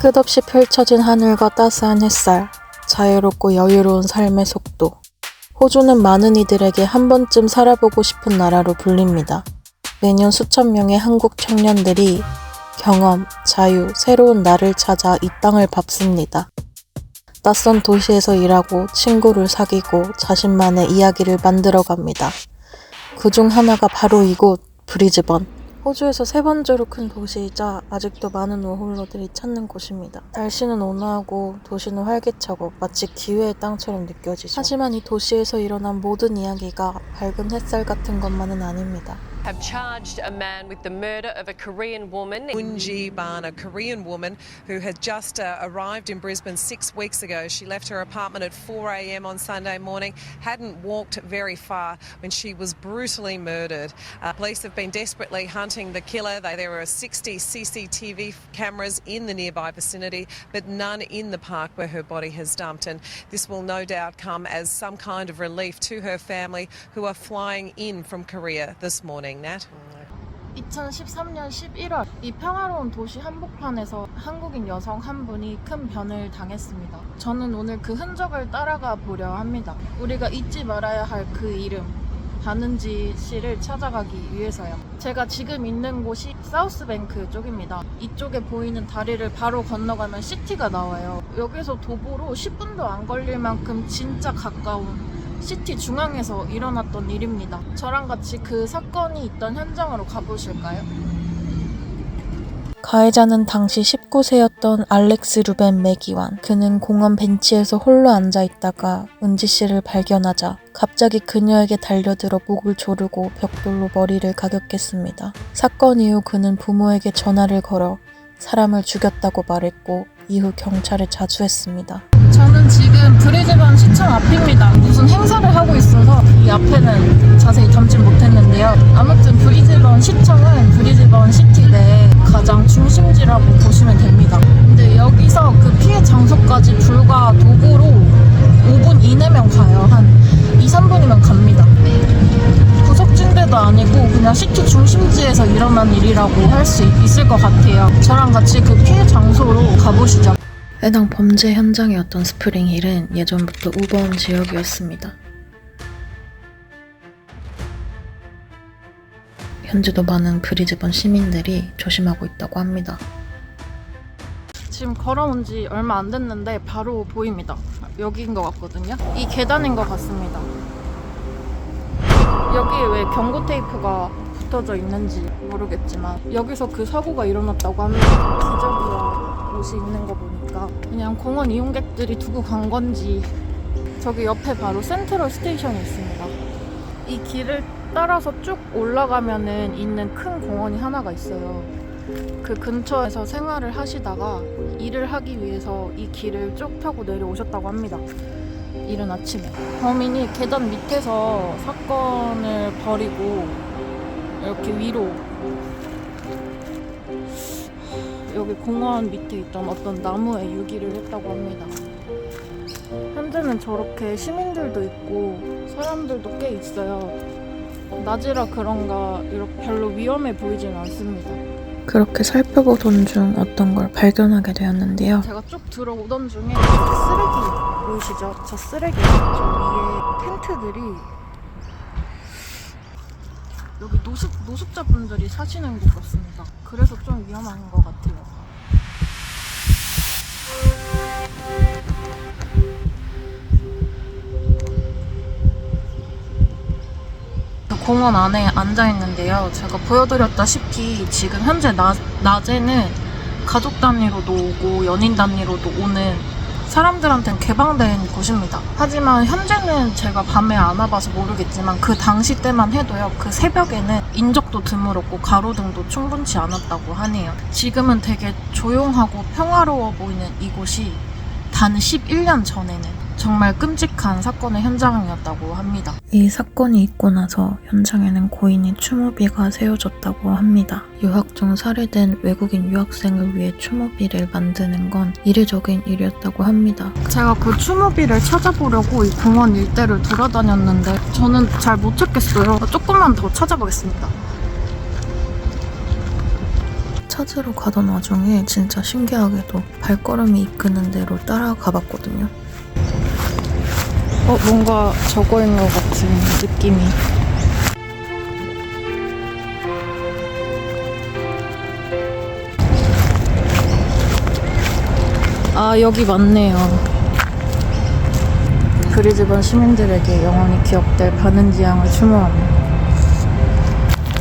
끝없이 펼쳐진 하늘과 따스한 햇살, 자유롭고 여유로운 삶의 속도. 호주는 많은 이들에게 한 번쯤 살아보고 싶은 나라로 불립니다. 매년 수천 명의 한국 청년들이 경험, 자유, 새로운 나를 찾아 이 땅을 밟습니다. 낯선 도시에서 일하고 친구를 사귀고 자신만의 이야기를 만들어갑니다. 그중 하나가 바로 이곳 브리즈번. 호주에서 세 번째로 큰 도시이자 아직도 많은 워홀러들이 찾는 곳입니다. 날씨는 온화하고 도시는 활기차고 마치 기회의 땅처럼 느껴지죠. 하지만 이 도시에서 일어난 모든 이야기가 밝은 햇살 같은 것만은 아닙니다. Have charged a man with the murder of a Korean woman. Unji Ban, a Korean woman who had just arrived in Brisbane 6 weeks ago. She left her apartment at 4 a.m. on Sunday morning, hadn't walked very far when she was brutally murdered. Police have been desperately hunting the killer. There are 60 CCTV cameras in the nearby vicinity, but none in the park where her body has dumped. And this will no doubt come as some kind of relief to her family who are flying in from Korea this morning. Nat? 2013년 11월 이 평화로운 도시 한복판에서 한국인 여성 한 분이 큰 변을 당했습니다. 저는 오늘 그 흔적을 따라가 보려 합니다. 우리가 잊지 말아야 할 그 이름 바는지 씨를 찾아가기 위해서요. 제가 지금 있는 곳이 사우스뱅크 쪽입니다. 이쪽에 보이는 다리를 바로 건너가면 시티가 나와요. 여기서 도보로 10분도 안 걸릴 만큼 진짜 가까운 시티 중앙에서 일어났던 일입니다. 저랑 같이 그 사건이 있던 현장으로 가보실까요? 가해자는 당시 19세였던 알렉스 루벤 맥이완. 그는 공원 벤치에서 홀로 앉아있다가 은지 씨를 발견하자 갑자기 그녀에게 달려들어 목을 조르고 벽돌로 머리를 가격했습니다. 사건 이후 그는 부모에게 전화를 걸어 사람을 죽였다고 말했고 이후 경찰에 자수했습니다. 저는 지금 브리즈번 시청 앞입니다. 무슨 행사를 하고 있어서 이 앞에는 자세히 담진 못했는데요. 아무튼 브리즈번 시청은 브리즈번 시티 내 가장 중심지라고 보시면 됩니다. 근데 여기서 그 피해 장소까지 불과 도보로 5분 이내면 가요. 한 2-3분이면 갑니다. 구석진데도 아니고 그냥 시티 중심지에서 일어난 일이라고 할 수 있을 것 같아요. 저랑 같이 그 피해 장소로 가보시죠. 해당 범죄 현장이었던 스프링힐은 예전부터 우버운 지역이었습니다. 현재도 많은 브리즈번 시민들이 조심하고 있다고 합니다. 지금 걸어온 지 얼마 안 됐는데 바로 보입니다. 여기인 것 같거든요. 이 계단인 것 같습니다. 여기에 왜 경고 테이프가 붙어져 있는지 모르겠지만 여기서 그 사고가 일어났다고 합니다. 기저귀와 옷이 있는 거 보니까 그냥 공원 이용객들이 두고 간 건지. 저기 옆에 바로 센트럴 스테이션이 있습니다. 이 길을 따라서 쭉 올라가면은 있는 큰 공원이 하나가 있어요. 그 근처에서 생활을 하시다가 일을 하기 위해서 이 길을 쭉 타고 내려오셨다고 합니다. 이른 아침에 범인이 계단 밑에서 사건을 벌이고 이렇게 위로 여기 공원 밑에 있던 어떤 나무에 유기를 했다고 합니다. 현재는 저렇게 시민들도 있고 사람들도 꽤 있어요. 낮이라 그런가 이렇게 별로 위험해 보이진 않습니다. 그렇게 살펴보던 중 어떤 걸 발견하게 되었는데요. 제가 쭉 들어오던 중에 쓰레기 보이시죠? 저 쓰레기 저 위에 텐트들이 여기 노숙자분들이 사시는 곳 같습니다. 그래서 좀 위험한 것 같아요. 공원 안에 앉아있는데요. 제가 보여드렸다시피 지금 현재 낮에는 가족 단위로도 오고 연인 단위로도 오는 사람들한테는 개방된 곳입니다. 하지만 현재는 제가 밤에 안 와봐서 모르겠지만 그 당시 때만 해도요. 그 새벽에는 인적도 드물었고 가로등도 충분치 않았다고 하네요. 지금은 되게 조용하고 평화로워 보이는 이곳이 단 11년 전에는 정말 끔찍한 사건의 현장이었다고 합니다. 이 사건이 있고 나서 현장에는 고인의 추모비가 세워졌다고 합니다. 유학 중 살해된 외국인 유학생을 위해 추모비를 만드는 건 이례적인 일이었다고 합니다. 제가 그 추모비를 찾아보려고 이 공원 일대를 돌아다녔는데 저는 잘 못 찾겠어요. 조금만 더 찾아보겠습니다. 찾으러 가던 와중에 진짜 신기하게도 발걸음이 이끄는 대로 따라가 봤거든요. 뭔가 저거인 것 같은 느낌이. 아, 여기 맞네요. 브리즈번 시민들에게 영원히 기억될 바는지향을 추모합니다.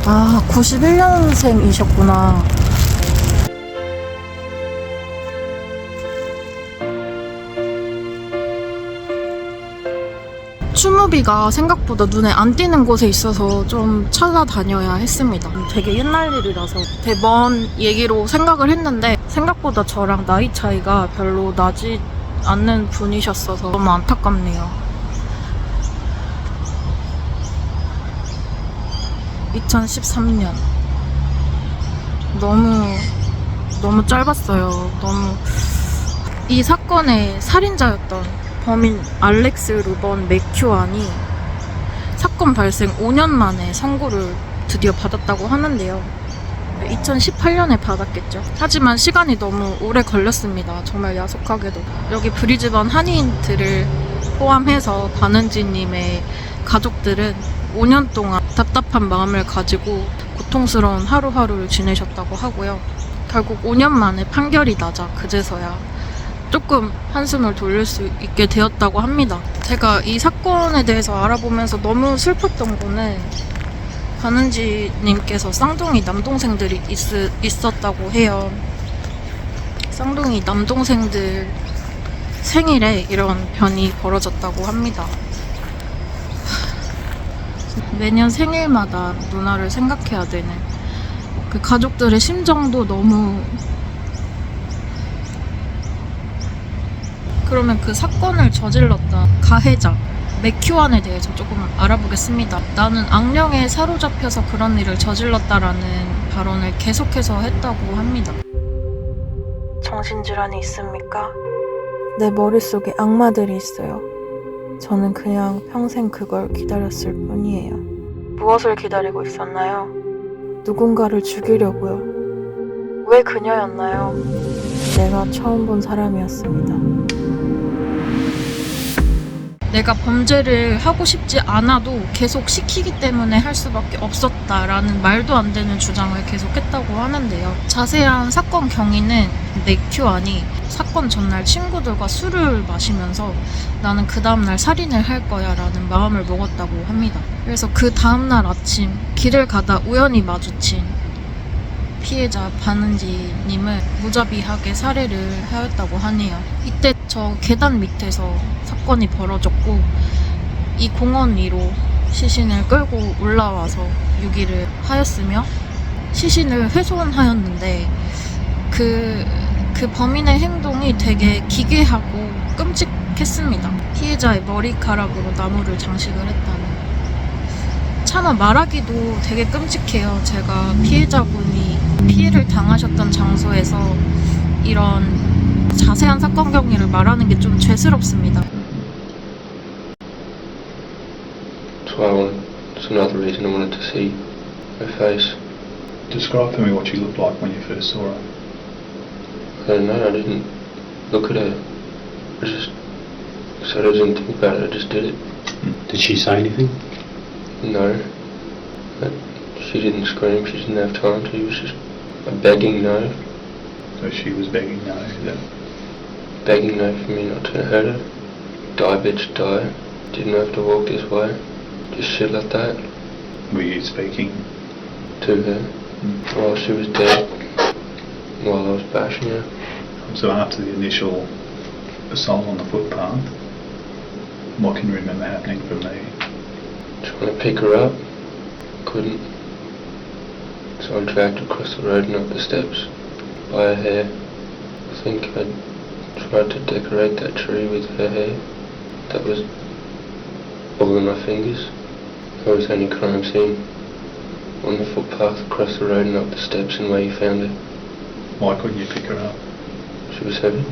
아, 91년생이셨구나. 추모비가 생각보다 눈에 안 띄는 곳에 있어서 좀 찾아다녀야 했습니다. 되게 옛날 일이라서 되게 먼 얘기로 생각을 했는데 생각보다 저랑 나이 차이가 별로 나지 않는 분이셨어서 너무 안타깝네요. 2013년 너무 짧았어요. 이 사건의 살인자였던 범인 알렉스 루번 맥큐안이 사건 발생 5년 만에 선고를 드디어 받았다고 하는데요. 2018년에 받았겠죠. 하지만 시간이 너무 오래 걸렸습니다. 정말 야속하게도. 여기 브리즈번 한인들을 포함해서 바는지님의 가족들은 5년 동안 답답한 마음을 가지고 고통스러운 하루하루를 지내셨다고 하고요. 결국 5년 만에 판결이 나자 그제서야 조금 한숨을 돌릴 수 있게 되었다고 합니다. 제가 이 사건에 대해서 알아보면서 너무 슬펐던 거는 바는지님께서 쌍둥이 남동생들이 있었다고 해요. 쌍둥이 남동생들 생일에 이런 변이 벌어졌다고 합니다. 매년 생일마다 누나를 생각해야 되는 그 가족들의 심정도 너무. 그러면 그 사건을 저질렀던 가해자 맥큐안에 대해서 조금 알아보겠습니다. 나는 악령에 사로잡혀서 그런 일을 저질렀다라는 발언을 계속해서 했다고 합니다. 정신질환이 있습니까? 내 머릿속에 악마들이 있어요. 저는 그냥 평생 그걸 기다렸을 뿐이에요. 무엇을 기다리고 있었나요? 누군가를 죽이려고요. 왜 그녀였나요? 내가 처음 본 사람이었습니다. 내가 범죄를 하고 싶지 않아도 계속 시키기 때문에 할 수밖에 없었다라는 말도 안 되는 주장을 계속했다고 하는데요. 자세한 사건 경위는 맥큐안이 사건 전날 친구들과 술을 마시면서 나는 그 다음날 살인을 할 거야 라는 마음을 먹었다고 합니다. 그래서 그 다음날 아침 길을 가다 우연히 마주친 피해자 바는지님을 무자비하게 살해를 하였다고 하네요. 이때 저 계단 밑에서 사건이 벌어졌고 이 공원 위로 시신을 끌고 올라와서 유기를 하였으며 시신을 훼손하였는데 그 범인의 행동이 되게 기괴하고 끔찍했습니다. 피해자의 머리카락으로 나무를 장식을 했다는. 차마 말하기도 되게 끔찍해요. 제가 피해자분이 피해를 당하셨던 장소에서 이런 자세한 사건 경위를 말하는 게 좀 죄스럽습니다. It's another reason I wanted to see her face. Describe for me what she looked like when you first saw her. I don't know, I didn't look at her. I just said I didn't think about it, I just did it. Did she say anything? No. But she didn't scream, she didn't have time to, she was just a begging no. So she was begging no. Begging no for me not to hurt her. Die bitch, die. Didn't have to walk this way. Just shit like that. Were you speaking? To her. While she was dead. While I was bashing her. So after the initial assault on the footpath, what can you remember happening from there? Trying to pick her up. Couldn't. So I dragged her across the road and up the steps by her hair. I think I tried to decorate that tree with her hair. That was all in my fingers. There was only crime scene on the footpath across the road and up the steps and where you found her. Why couldn't you pick her up? She was heavy.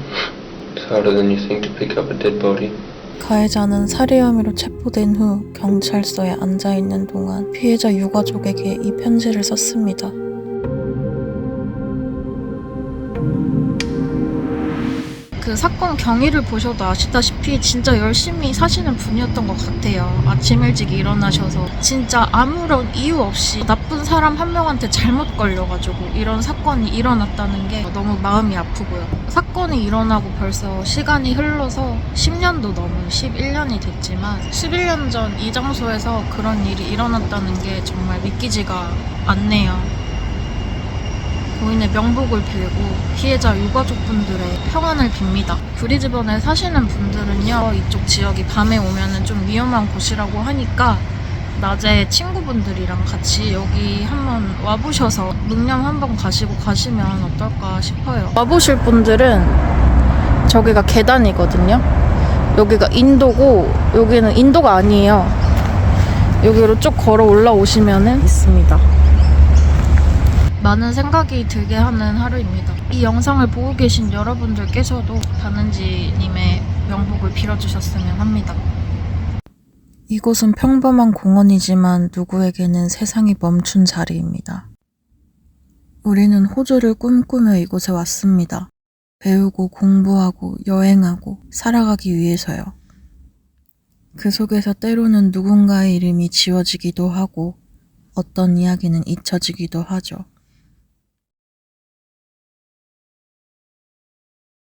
It's harder than you think to pick up a dead body. 가해자는 살해 혐의로 체포된 후 경찰서에 앉아있는 동안 피해자 유가족에게 이 편지를 썼습니다. 그 사건 경위를 보셔도 아시다시피 진짜 열심히 사시는 분이었던 것 같아요. 아침 일찍 일어나셔서 진짜 아무런 이유 없이 나쁜 사람 한 명한테 잘못 걸려가지고 이런 사건이 일어났다는 게 너무 마음이 아프고요. 사건이 일어나고 벌써 시간이 흘러서 10년도 넘은 11년이 됐지만 11년 전 이 장소에서 그런 일이 일어났다는 게 정말 믿기지가 않네요. 고인의 명복을 빌고 피해자 유가족분들의 평안을 빕니다. 브리즈번에 사시는 분들은요, 이쪽 지역이 밤에 오면은 좀 위험한 곳이라고 하니까 낮에 친구분들이랑 같이 여기 한번 와보셔서 묵념 한번 가시고 가시면 어떨까 싶어요. 와보실 분들은 저기가 계단이거든요. 여기가 인도고 여기는 인도가 아니에요. 여기로 쭉 걸어 올라오시면은 있습니다. 많은 생각이 들게 하는 하루입니다. 이 영상을 보고 계신 여러분들께서도 다는지님의 명복을 빌어주셨으면 합니다. 이곳은 평범한 공원이지만 누구에게는 세상이 멈춘 자리입니다. 우리는 호주를 꿈꾸며 이곳에 왔습니다. 배우고 공부하고 여행하고 살아가기 위해서요. 그 속에서 때로는 누군가의 이름이 지워지기도 하고 어떤 이야기는 잊혀지기도 하죠.